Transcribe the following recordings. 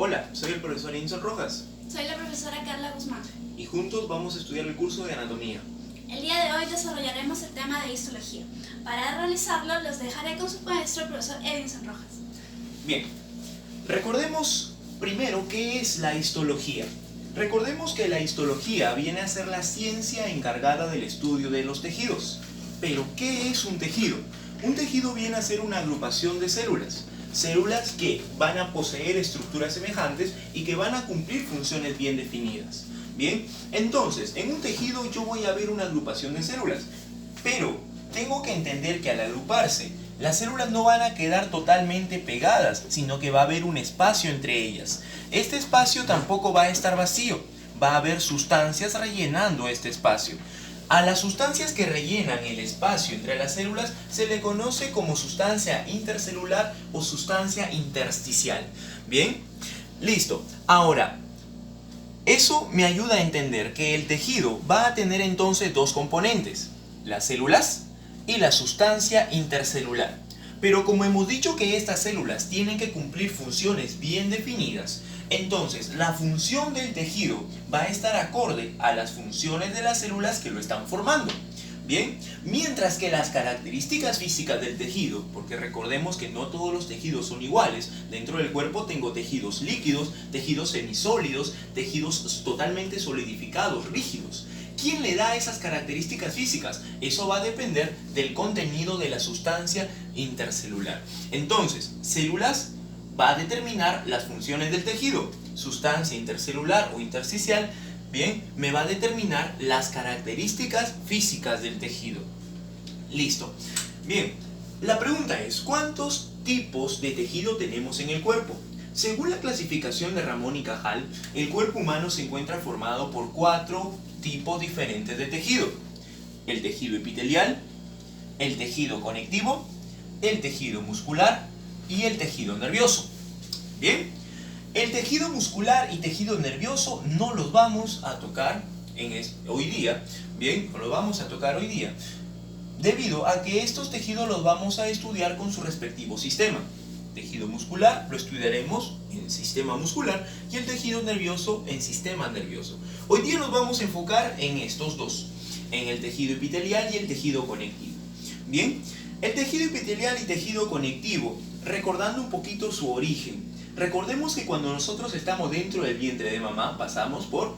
Hola, soy el profesor Inson Rojas Soy la profesora Carla Guzmán. y juntos vamos a estudiar el curso de anatomía. El día de hoy desarrollaremos el tema de histología. Para realizarlo los dejaré con su maestro, el profesor Edinson Rojas. Bien, recordemos primero qué es la histología. Recordemos que la histología viene a ser la ciencia encargada del estudio de los tejidos. Pero, ¿qué es un tejido? Un tejido viene a ser una agrupación de células. Células que van a poseer estructuras semejantes y que van a cumplir funciones bien definidas. Bien, entonces, en un tejido yo voy a ver una agrupación de células, pero tengo que entender que al agruparse, las células no van a quedar totalmente pegadas, sino que va a haber un espacio entre ellas. Este espacio tampoco va a estar vacío, va a haber sustancias rellenando este espacio. A las sustancias que rellenan el espacio entre las células se le conoce como sustancia intercelular o sustancia intersticial. ¿Bien? Listo. Ahora, eso me ayuda a entender que el tejido va a tener entonces dos componentes, las células y la sustancia intercelular. Pero como hemos dicho que estas células tienen que cumplir funciones bien definidas, entonces la función del tejido va a estar acorde a las funciones de las células que lo están formando. Bien, mientras que las características físicas del tejido, porque recordemos que no todos los tejidos son iguales, dentro del cuerpo tengo tejidos líquidos, tejidos semisólidos, tejidos totalmente solidificados, rígidos. ¿Quién le da esas características físicas? Eso va a depender del contenido de la sustancia intercelular. Entonces, células va a determinar las funciones del tejido. Sustancia intercelular o intersticial, bien, me va a determinar las características físicas del tejido. Listo. Bien, la pregunta es, ¿cuántos tipos de tejido tenemos en el cuerpo? Según la clasificación de Ramón y Cajal, el cuerpo humano se encuentra formado por 4 tipos diferentes de tejido: el tejido epitelial, el tejido conectivo, el tejido muscular y el tejido nervioso. Bien, el tejido muscular y tejido nervioso no los vamos a tocar hoy día, bien, no los vamos a tocar hoy día, debido a que estos tejidos los vamos a estudiar con su respectivo sistema. Tejido muscular lo estudiaremos en sistema muscular y el tejido nervioso en sistema nervioso. Hoy día nos vamos a enfocar en estos dos, en el tejido epitelial y el tejido conectivo. Bien, el tejido epitelial y tejido conectivo, recordando un poquito su origen, recordemos que cuando nosotros estamos dentro del vientre de mamá pasamos por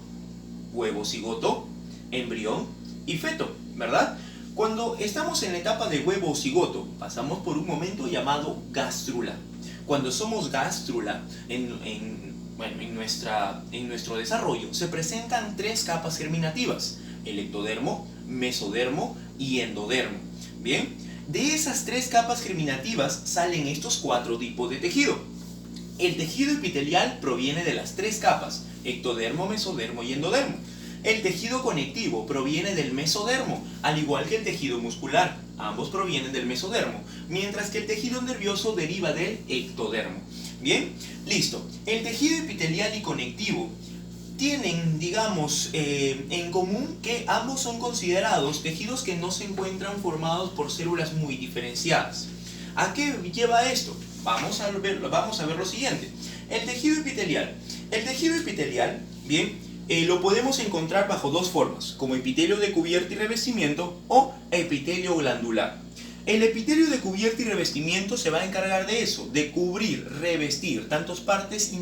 huevo, cigoto, embrión y feto, ¿verdad? Cuando estamos en la etapa de huevo o cigoto, pasamos por un momento llamado gástrula. Cuando somos gástrula, en nuestro desarrollo, se presentan 3 capas germinativas: el ectodermo, mesodermo y endodermo. Bien, de esas 3 capas germinativas salen estos 4 tipos de tejido. El tejido epitelial proviene de las 3 capas: ectodermo, mesodermo y endodermo. El tejido conectivo proviene del mesodermo, al igual que el tejido muscular. Ambos provienen del mesodermo, mientras que el tejido nervioso deriva del ectodermo. Bien, listo. El tejido epitelial y conectivo tienen, digamos, en común que ambos son considerados tejidos que no se encuentran formados por células muy diferenciadas. ¿A qué lleva esto? Vamos a ver lo siguiente. El tejido epitelial, bien, lo podemos encontrar bajo 2 formas, como epitelio de cubierta y revestimiento o epitelio glandular. El epitelio de cubierta y revestimiento se va a encargar de eso, de cubrir, revestir tanto partes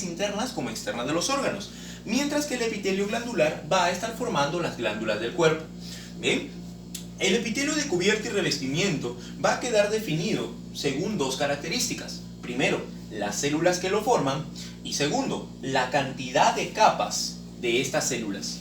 internas como externas de los órganos, mientras que el epitelio glandular va a estar formando las glándulas del cuerpo. ¿Bien? El epitelio de cubierta y revestimiento va a quedar definido según 2 características. Primero, las células que lo forman, y segundo, la cantidad de capas de estas células.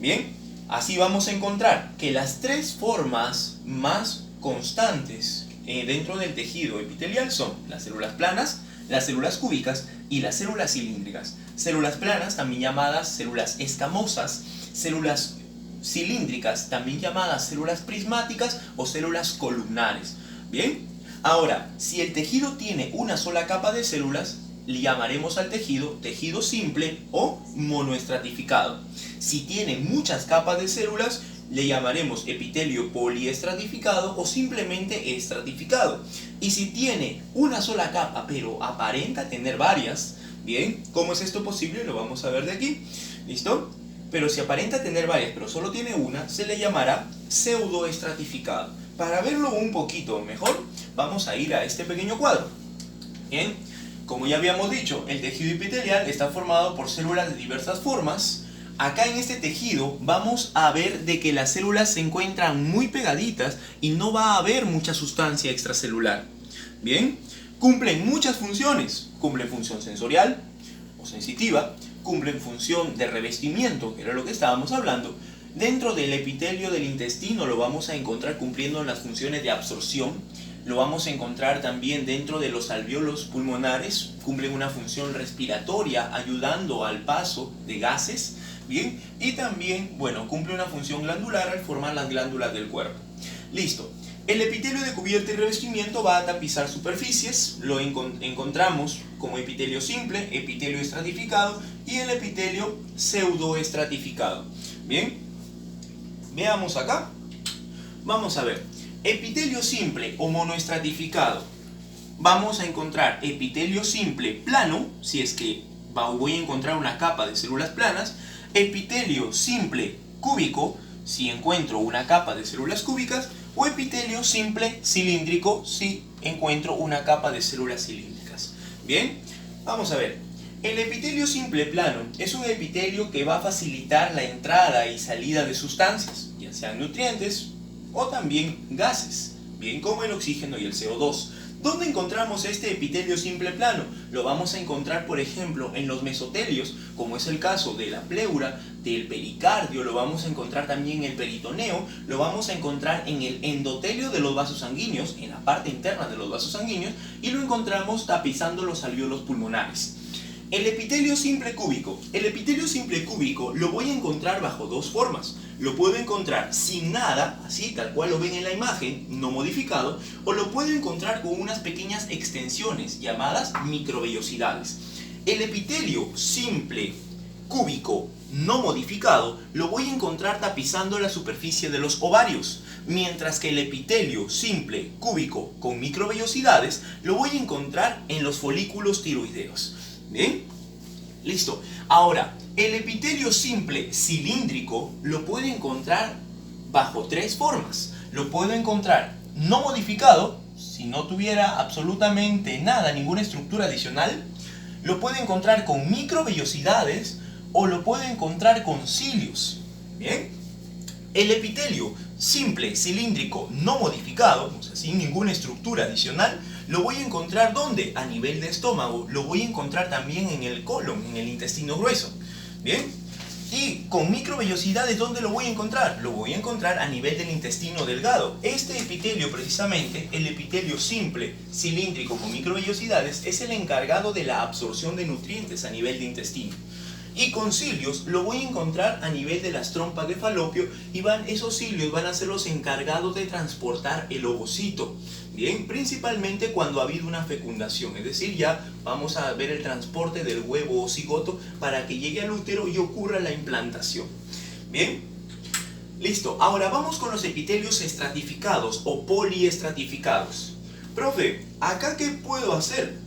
Bien, así vamos a encontrar que las 3 formas más constantes dentro del tejido epitelial son las células planas, las células cúbicas y las células cilíndricas. Células planas, también llamadas células escamosas; células cilíndricas, también llamadas células prismáticas o células columnares. Bien, ahora, si el tejido tiene una sola capa de células, le llamaremos al tejido simple o monoestratificado. Si tiene muchas capas de células, le llamaremos epitelio poliestratificado o simplemente estratificado. Y si tiene una sola capa pero aparenta tener varias, Bien, ¿cómo es esto posible? Lo vamos a ver de aquí. ¿Listo? Pero si aparenta tener varias, pero solo tiene una, se le llamará pseudoestratificado. Para verlo un poquito mejor, vamos a ir a este pequeño cuadro. Bien, como ya habíamos dicho, el tejido epitelial está formado por células de diversas formas. Acá en este tejido vamos a ver de que las células se encuentran muy pegaditas y no va a haber mucha sustancia extracelular. Bien, cumplen muchas funciones. Cumplen función sensorial o sensitiva, cumplen función de revestimiento, que era lo que estábamos hablando. Dentro del epitelio del intestino lo vamos a encontrar cumpliendo las funciones de absorción. Lo vamos a encontrar también dentro de los alvéolos pulmonares, cumplen una función respiratoria ayudando al paso de gases. Bien, y también, bueno, cumple una función glandular al formar las glándulas del cuerpo. Listo. El epitelio de cubierta y revestimiento va a tapizar superficies. Lo encontramos como epitelio simple, epitelio estratificado y el epitelio pseudoestratificado. Bien, veamos acá. Vamos a ver. Epitelio simple o monoestratificado. Vamos a encontrar epitelio simple plano, si es que voy a encontrar una capa de células planas. Epitelio simple cúbico, si encuentro una capa de células cúbicas. O epitelio simple cilíndrico, si encuentro una capa de células cilíndricas. Bien, vamos a ver. El epitelio simple plano es un epitelio que va a facilitar la entrada y salida de sustancias, ya sean nutrientes o también gases, bien como el oxígeno y el CO2. ¿Dónde encontramos este epitelio simple plano? Lo vamos a encontrar, por ejemplo, en los mesotelios, como es el caso de la pleura, del pericardio, lo vamos a encontrar también en el peritoneo, lo vamos a encontrar en el endotelio de los vasos sanguíneos, en la parte interna de los vasos sanguíneos, y lo encontramos tapizando los alvéolos pulmonares. El epitelio simple cúbico. El epitelio simple cúbico lo voy a encontrar bajo dos formas. Lo puedo encontrar sin nada, así tal cual lo ven en la imagen, no modificado, o lo puedo encontrar con unas pequeñas extensiones llamadas microvellosidades. El epitelio simple cúbico no modificado lo voy a encontrar tapizando la superficie de los ovarios, mientras que el epitelio simple cúbico con microvellosidades lo voy a encontrar en los folículos tiroideos. ¿Bien? Listo. Ahora, el epitelio simple cilíndrico lo puedo encontrar bajo tres formas. Lo puedo encontrar no modificado, si no tuviera absolutamente nada, ninguna estructura adicional. Lo puedo encontrar con microvellosidades o lo puedo encontrar con cilios. ¿Bien? El epitelio simple cilíndrico no modificado, o sea, sin ninguna estructura adicional, lo voy a encontrar ¿dónde? A nivel de estómago. Lo voy a encontrar también en el colon, en el intestino grueso. ¿Bien? Y con microvellosidades, ¿dónde lo voy a encontrar? Lo voy a encontrar a nivel del intestino delgado. Este epitelio, precisamente, el epitelio simple cilíndrico con microvellosidades, es el encargado de la absorción de nutrientes a nivel de intestino. Y con cilios lo voy a encontrar a nivel de las trompas de Falopio y esos cilios van a ser los encargados de transportar el ovocito. Bien, principalmente cuando ha habido una fecundación, es decir, ya vamos a ver el transporte del huevo o cigoto para que llegue al útero y ocurra la implantación. Bien, listo. Ahora vamos con los epitelios estratificados o poliestratificados. Profe, ¿acá qué puedo hacer?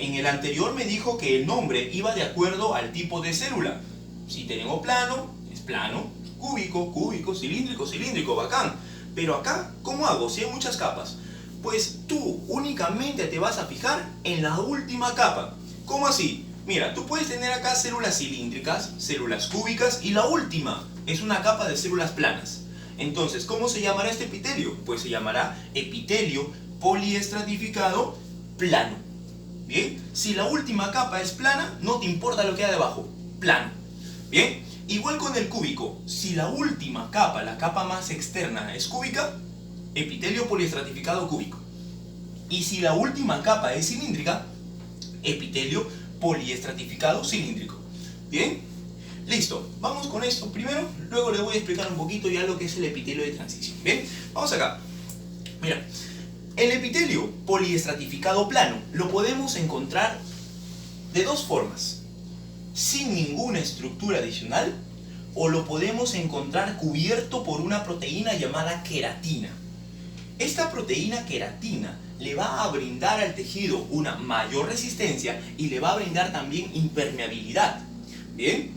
En el anterior me dijo que el nombre iba de acuerdo al tipo de célula. Si tenemos plano, es plano, cúbico, cúbico, cilíndrico, cilíndrico, bacán. Pero acá, ¿cómo hago? Si hay muchas capas. Pues tú únicamente te vas a fijar en la última capa. ¿Cómo así? Mira, tú puedes tener acá células cilíndricas, células cúbicas y la última es una capa de células planas. Entonces, ¿cómo se llamará este epitelio? Pues se llamará epitelio poliestratificado plano. Bien, si la última capa es plana, no te importa lo que hay debajo, plano. Bien, igual con el cúbico, si la última capa, la capa más externa es cúbica, epitelio poliestratificado cúbico. Y si la última capa es cilíndrica, epitelio poliestratificado cilíndrico. Bien, listo, vamos con esto primero, luego les voy a explicar un poquito ya lo que es el epitelio de transición. Bien, vamos acá. Mira. El epitelio poliestratificado plano lo podemos encontrar de dos formas, sin ninguna estructura adicional, o lo podemos encontrar cubierto por una proteína llamada queratina. Esta proteína queratina le va a brindar al tejido una mayor resistencia y le va a brindar también impermeabilidad. Bien,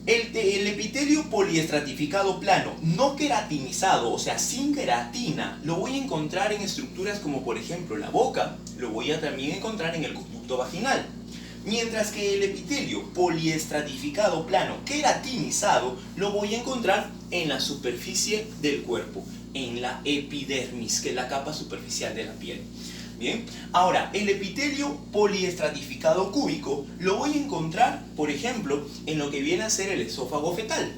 el epitelio poliestratificado plano, no queratinizado, o sea, sin queratina, lo voy a encontrar en estructuras como por ejemplo la boca, lo voy a también encontrar en el conducto vaginal. Mientras que el epitelio poliestratificado plano queratinizado lo voy a encontrar en la superficie del cuerpo, en la epidermis, que es la capa superficial de la piel. Bien, ahora el epitelio poliestratificado cúbico lo voy a encontrar, por ejemplo, en lo que viene a ser el esófago fetal.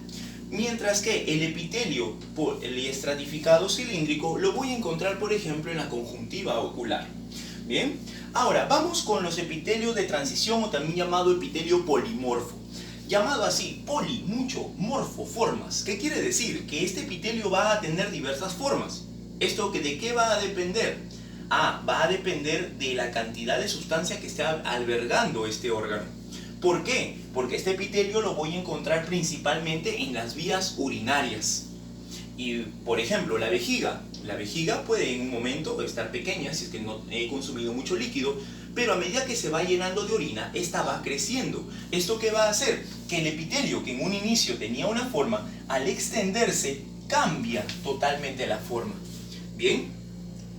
Mientras que el epitelio poliestratificado cilíndrico lo voy a encontrar, por ejemplo, en la conjuntiva ocular. Bien, ahora vamos con los epitelios de transición, o también llamado epitelio polimorfo. Llamado así, poli, mucho, morfo, formas. ¿Qué quiere decir? Que este epitelio va a tener diversas formas. ¿Esto de qué va a depender? Va a depender de la cantidad de sustancia que esté albergando este órgano. ¿Por qué? Porque este epitelio lo voy a encontrar principalmente en las vías urinarias. Y, por ejemplo, la vejiga. La vejiga puede en un momento estar pequeña, si es que no he consumido mucho líquido, pero a medida que se va llenando de orina, esta va creciendo. ¿Esto qué va a hacer? Que el epitelio, que en un inicio tenía una forma, al extenderse, cambia totalmente la forma. Bien.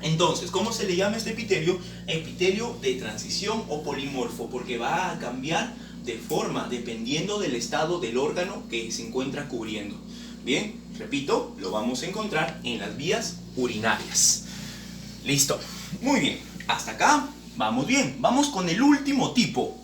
Entonces, ¿cómo se le llama este epitelio? Epitelio de transición o polimorfo, porque va a cambiar de forma dependiendo del estado del órgano que se encuentra cubriendo. Bien, repito, lo vamos a encontrar en las vías urinarias. Listo, muy bien, hasta acá vamos bien. Vamos con el último tipo.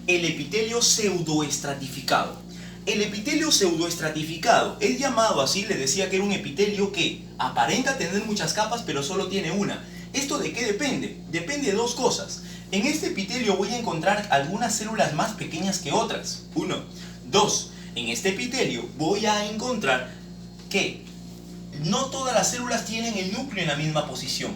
El epitelio pseudoestratificado. El epitelio pseudoestratificado es llamado así, le decía que era un epitelio que aparenta tener muchas capas pero solo tiene una. ¿Esto de qué depende? Depende de dos cosas. En este epitelio voy a encontrar algunas células más pequeñas que otras. 1. 2. En este epitelio voy a encontrar que no todas las células tienen el núcleo en la misma posición.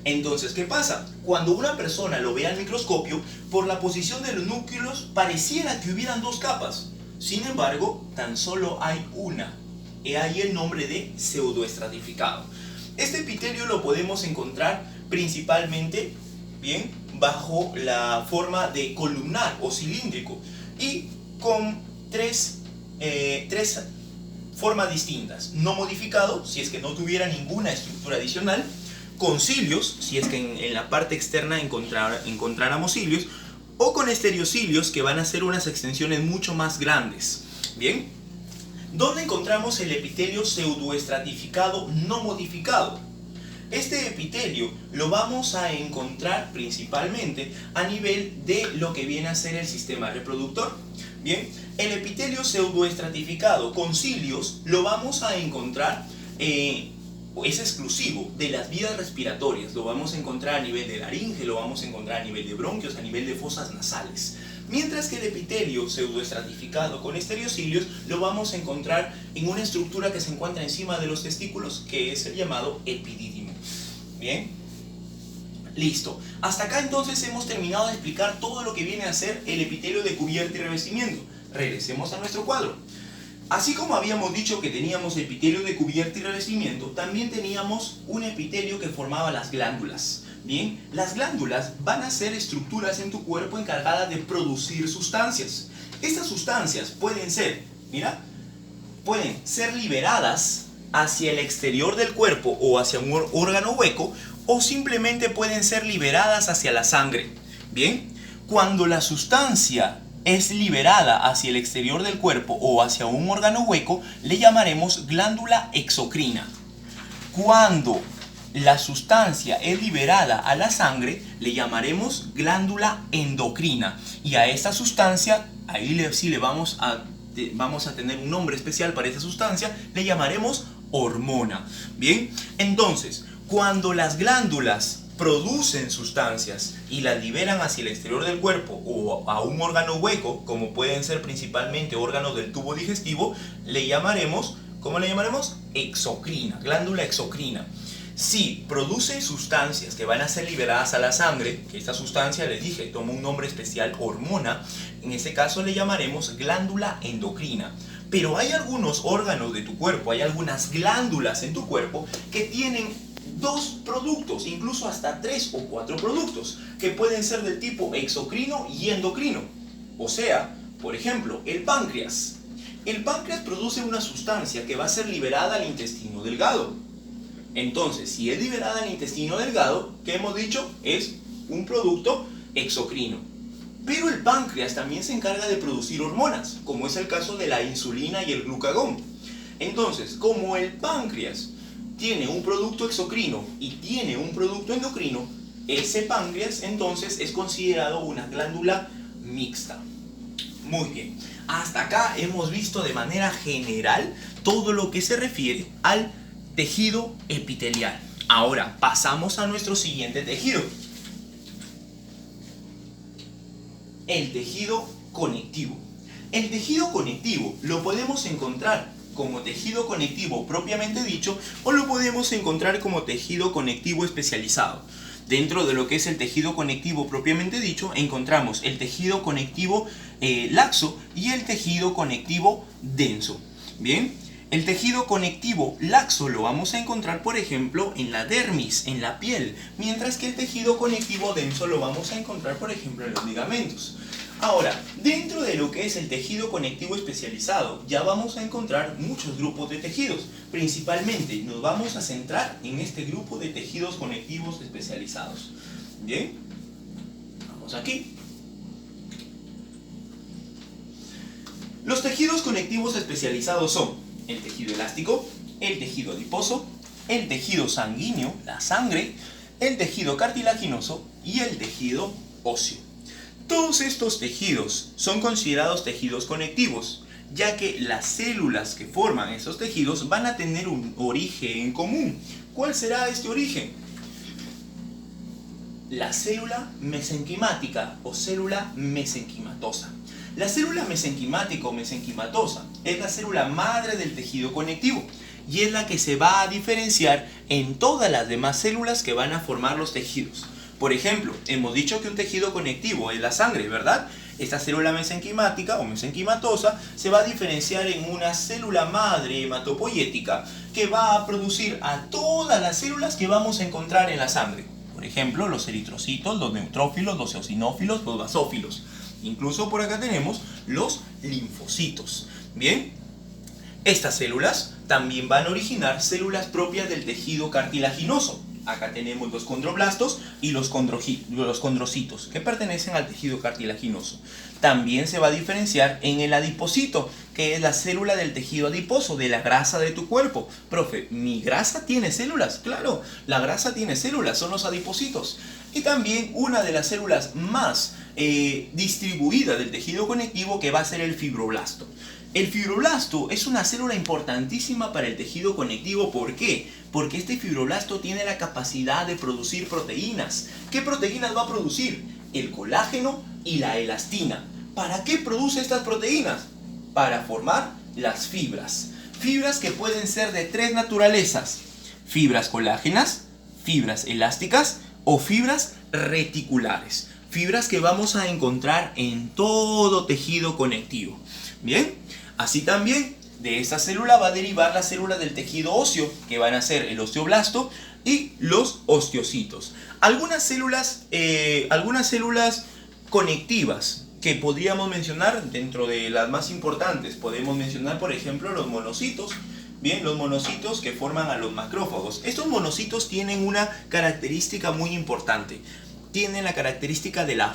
Entonces, ¿qué pasa? Cuando una persona lo ve al microscopio, por la posición de los núcleos pareciera que hubieran dos capas. Sin embargo, tan solo hay una. He ahí el nombre de pseudoestratificado. Este epitelio lo podemos encontrar principalmente, bien, bajo la forma de columnar o cilíndrico y con tres formas distintas. No modificado, si es que no tuviera ninguna estructura adicional; con cilios, si es que en la parte externa encontráramos cilios; o con estereocilios, que van a ser unas extensiones mucho más grandes. Bien, ¿dónde encontramos el epitelio pseudoestratificado no modificado? Este epitelio lo vamos a encontrar principalmente a nivel de lo que viene a ser el sistema reproductor. Bien, el epitelio pseudoestratificado con cilios lo vamos a encontrar, es exclusivo de las vías respiratorias. Lo vamos a encontrar a nivel de laringe, lo vamos a encontrar a nivel de bronquios, a nivel de fosas nasales. Mientras que el epitelio pseudoestratificado con estereocilios lo vamos a encontrar en una estructura que se encuentra encima de los testículos, que es el llamado epidídimo. Bien, listo. Hasta acá entonces hemos terminado de explicar todo lo que viene a ser el epitelio de cubierta y revestimiento. Regresemos a nuestro cuadro. Así como habíamos dicho que teníamos epitelio de cubierta y revestimiento, también teníamos un epitelio que formaba las glándulas. Bien, las glándulas van a ser estructuras en tu cuerpo encargadas de producir sustancias. Estas sustancias pueden ser, pueden ser liberadas hacia el exterior del cuerpo o hacia un órgano hueco, o simplemente pueden ser liberadas hacia la sangre. Bien, cuando la sustancia es liberada hacia el exterior del cuerpo o hacia un órgano hueco, le llamaremos glándula exocrina. Cuando la sustancia es liberada a la sangre, le llamaremos glándula endocrina. Y a esta sustancia, ahí sí le vamos a tener un nombre especial para esa sustancia, le llamaremos hormona. Bien, entonces, cuando las glándulas producen sustancias y las liberan hacia el exterior del cuerpo o a un órgano hueco, como pueden ser principalmente órganos del tubo digestivo, le llamaremos, ¿cómo le llamaremos? Exocrina, glándula exocrina. Si produce sustancias que van a ser liberadas a la sangre, que esta sustancia, les dije, toma un nombre especial, hormona, en este caso le llamaremos glándula endocrina. Pero hay algunos órganos de tu cuerpo, hay algunas glándulas en tu cuerpo que tienen dos productos, incluso hasta 3 o 4 productos, que pueden ser del tipo exocrino y endocrino. O sea, por ejemplo, el páncreas. El páncreas produce una sustancia que va a ser liberada al intestino delgado. Entonces, si es liberada al intestino delgado, ¿qué hemos dicho? Es un producto exocrino. Pero el páncreas también se encarga de producir hormonas, como es el caso de la insulina y el glucagón. Entonces, como el páncreas tiene un producto exocrino y tiene un producto endocrino, ese páncreas entonces es considerado una glándula mixta. Muy bien, hasta acá hemos visto de manera general todo lo que se refiere al tejido epitelial. Ahora pasamos a nuestro siguiente tejido. El tejido conectivo. El tejido conectivo lo podemos encontrar como tejido conectivo propiamente dicho o lo podemos encontrar como tejido conectivo especializado. Dentro de lo que es el tejido conectivo propiamente dicho encontramos el tejido conectivo laxo y el tejido conectivo denso. Bien, el tejido conectivo laxo lo vamos a encontrar por ejemplo en la dermis, en la piel, mientras que el tejido conectivo denso lo vamos a encontrar por ejemplo en los ligamentos. Ahora, dentro de lo que es el tejido conectivo especializado, ya vamos a encontrar muchos grupos de tejidos. Principalmente nos vamos a centrar en este grupo de tejidos conectivos especializados. Bien, vamos aquí. Los tejidos conectivos especializados son el tejido elástico, el tejido adiposo, el tejido sanguíneo, la sangre, el tejido cartilaginoso y el tejido óseo. Todos estos tejidos son considerados tejidos conectivos, ya que las células que forman esos tejidos van a tener un origen en común. ¿Cuál será este origen? La célula mesenquimática o célula mesenquimatosa. La célula mesenquimática o mesenquimatosa es la célula madre del tejido conectivo y es la que se va a diferenciar en todas las demás células que van a formar los tejidos. Por ejemplo, hemos dicho que un tejido conectivo es la sangre, ¿verdad? Esta célula mesenquimática o mesenquimatosa se va a diferenciar en una célula madre hematopoyética que va a producir a todas las células que vamos a encontrar en la sangre. Por ejemplo, los eritrocitos, los neutrófilos, los eosinófilos, los basófilos. Incluso por acá tenemos los linfocitos. Bien, estas células también van a originar células propias del tejido cartilaginoso. Acá tenemos los condroblastos y los condrocitos, que pertenecen al tejido cartilaginoso. También se va a diferenciar en el adipocito, que es la célula del tejido adiposo, de la grasa de tu cuerpo. Profe, ¿mi grasa tiene células? Claro, la grasa tiene células, son los adipocitos. Y también una de las células más distribuidas del tejido conectivo, que va a ser el fibroblasto. El fibroblasto es una célula importantísima para el tejido conectivo. ¿Por qué? Porque este fibroblasto tiene la capacidad de producir proteínas. ¿Qué proteínas va a producir? El colágeno y la elastina. ¿Para qué produce estas proteínas? Para formar las fibras. Fibras que pueden ser de 3 naturalezas. Fibras colágenas, fibras elásticas o fibras reticulares. Fibras que vamos a encontrar en todo tejido conectivo. Bien, así también de esta célula va a derivar la célula del tejido óseo, que van a ser el osteoblasto y los osteocitos. Algunas células conectivas que podríamos mencionar dentro de las más importantes, podemos mencionar por ejemplo los monocitos. Bien, los monocitos que forman a los macrófagos. Estos monocitos tienen una característica muy importante. Tienen la característica de la...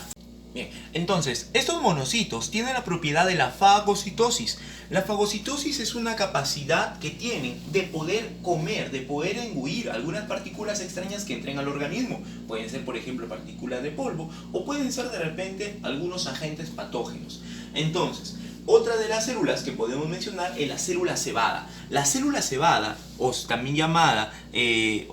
Bien, entonces, estos monocitos tienen la propiedad de la fagocitosis. La fagocitosis es una capacidad que tienen de poder comer, de poder engullir algunas partículas extrañas que entren al organismo. Pueden ser, por ejemplo, partículas de polvo o pueden ser de repente algunos agentes patógenos. Entonces, otra de las células que podemos mencionar es la célula cebada. La célula cebada, o también llamada, es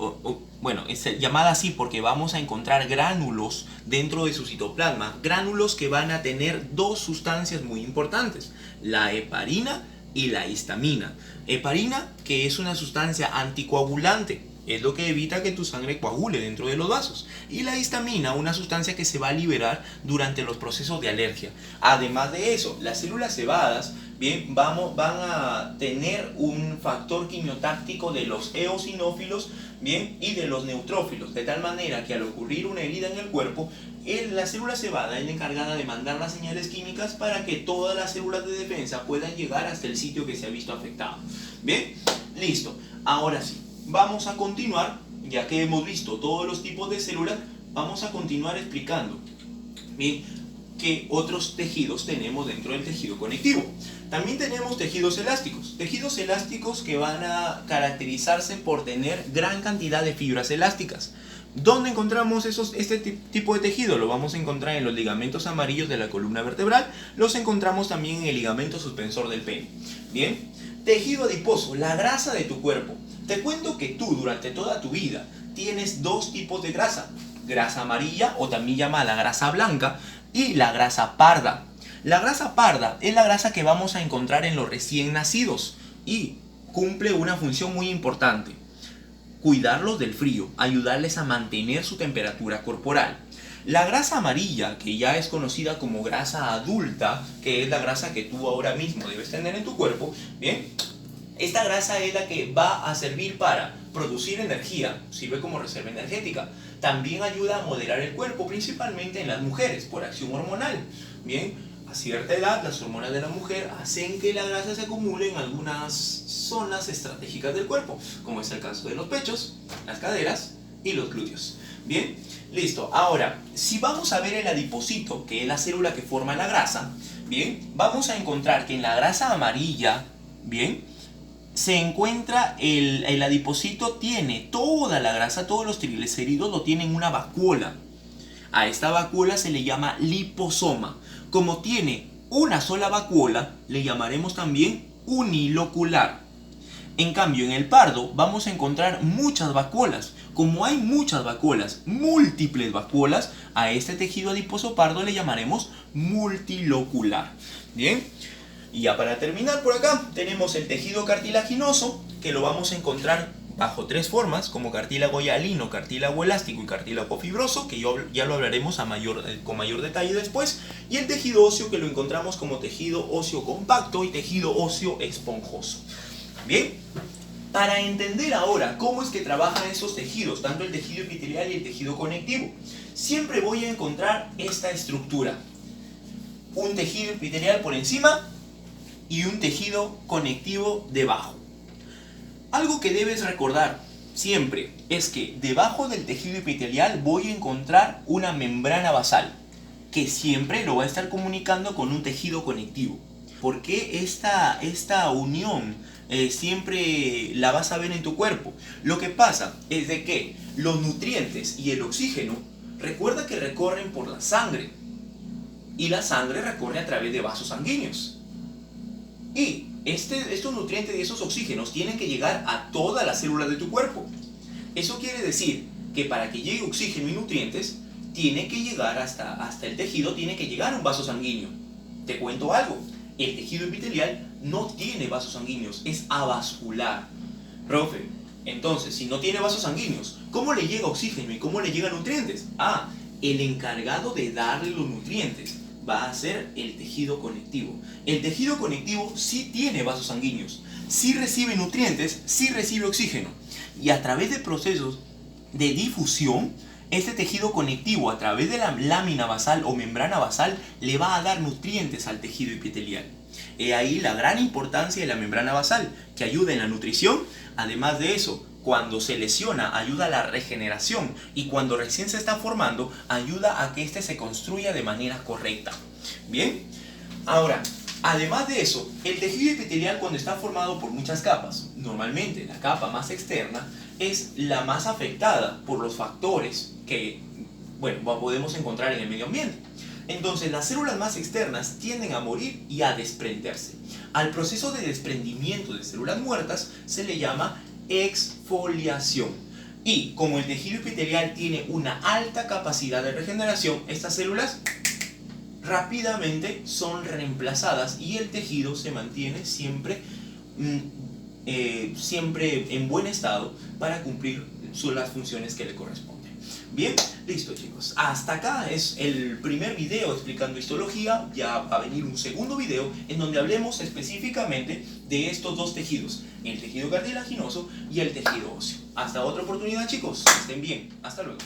llamada así porque vamos a encontrar gránulos dentro de su citoplasma. Gránulos que van a tener dos sustancias muy importantes, la heparina y la histamina. Heparina, que es una sustancia anticoagulante, es lo que evita que tu sangre coagule dentro de los vasos. Y la histamina, una sustancia que se va a liberar durante los procesos de alergia. Además de eso, las células cebadas, bien, van a tener un factor quimiotáctico de los eosinófilos, bien, y de los neutrófilos, de tal manera que al ocurrir una herida en el cuerpo, la célula cebada es la encargada de mandar las señales químicas para que todas las células de defensa puedan llegar hasta el sitio que se ha visto afectado. Bien, listo. Ahora sí, vamos a continuar, ya que hemos visto todos los tipos de células, vamos a continuar explicando, bien, qué otros tejidos tenemos dentro del tejido conectivo. También tenemos tejidos elásticos que van a caracterizarse por tener gran cantidad de fibras elásticas. ¿Dónde encontramos este tipo de tejido? Lo vamos a encontrar en los ligamentos amarillos de la columna vertebral, los encontramos también en el ligamento suspensor del pene. Bien, tejido adiposo, la grasa de tu cuerpo. Te cuento que tú durante toda tu vida tienes dos tipos de grasa: grasa amarilla, o también llamada grasa blanca, y la grasa parda. La grasa parda es la grasa que vamos a encontrar en los recién nacidos y cumple una función muy importante: cuidarlos del frío, ayudarles a mantener su temperatura corporal. La grasa amarilla, que ya es conocida como grasa adulta, que es la grasa que tú ahora mismo debes tener en tu cuerpo, bien, esta grasa es la que va a servir para producir energía, sirve como reserva energética. También ayuda a moderar el cuerpo, principalmente en las mujeres, por acción hormonal. Bien, a cierta edad, las hormonas de la mujer hacen que la grasa se acumule en algunas zonas estratégicas del cuerpo, como es el caso de los pechos, las caderas y los glúteos. Bien, listo. Ahora, si vamos a ver el adipocito, que es la célula que forma la grasa, bien, vamos a encontrar que en la grasa amarilla, bien, se encuentra el adipocito tiene toda la grasa, todos los triglicéridos lo tienen en una vacuola. A esta vacuola se le llama liposoma. Como tiene una sola vacuola, le llamaremos también unilocular. En cambio, en el pardo vamos a encontrar muchas vacuolas. Como hay muchas vacuolas, múltiples vacuolas, a este tejido adiposo pardo le llamaremos multilocular. Bien, y ya para terminar por acá, tenemos el tejido cartilaginoso, que lo vamos a encontrar bajo tres formas, como cartílago hialino, cartílago elástico y cartílago fibroso, que ya lo hablaremos con mayor detalle después, y el tejido óseo, que lo encontramos como tejido óseo compacto y tejido óseo esponjoso. Bien, para entender ahora cómo es que trabajan esos tejidos, tanto el tejido epitelial y el tejido conectivo, siempre voy a encontrar esta estructura: un tejido epitelial por encima y un tejido conectivo debajo. Algo que debes recordar siempre es que debajo del tejido epitelial voy a encontrar una membrana basal, que siempre lo va a estar comunicando con un tejido conectivo. ¿Por qué esta unión siempre la vas a ver en tu cuerpo? Lo que pasa es de que los nutrientes y el oxígeno, recuerda que recorren por la sangre, y la sangre recorre a través de vasos sanguíneos. Y estos nutrientes y esos oxígenos tienen que llegar a todas las células de tu cuerpo. Eso quiere decir que para que llegue oxígeno y nutrientes, tiene que llegar hasta el tejido, tiene que llegar un vaso sanguíneo. Te cuento algo: el tejido epitelial no tiene vasos sanguíneos, es avascular. Profe, entonces, si no tiene vasos sanguíneos, ¿cómo le llega oxígeno y cómo le llegan nutrientes? El encargado de darle los nutrientes va a ser el tejido conectivo. El tejido conectivo sí tiene vasos sanguíneos, sí recibe nutrientes, sí recibe oxígeno. Y a través de procesos de difusión, este tejido conectivo, a través de la lámina basal o membrana basal, le va a dar nutrientes al tejido epitelial. He ahí la gran importancia de la membrana basal, que ayuda en la nutrición. Además de eso, cuando se lesiona, ayuda a la regeneración, y cuando recién se está formando, ayuda a que éste se construya de manera correcta. Bien, ahora, además de eso, el tejido epitelial, cuando está formado por muchas capas, normalmente la capa más externa es la más afectada por los factores que, podemos encontrar en el medio ambiente. Entonces, las células más externas tienden a morir y a desprenderse. Al proceso de desprendimiento de células muertas se le llama exfoliación. Y como el tejido epitelial tiene una alta capacidad de regeneración, estas células rápidamente son reemplazadas y el tejido se mantiene siempre en buen estado para cumplir son las funciones que le corresponden. Bien, listo chicos, hasta acá es el primer video explicando histología. Ya va a venir un segundo video en donde hablemos específicamente de estos dos tejidos, el tejido cartilaginoso y el tejido óseo. Hasta otra oportunidad chicos, que estén bien, hasta luego.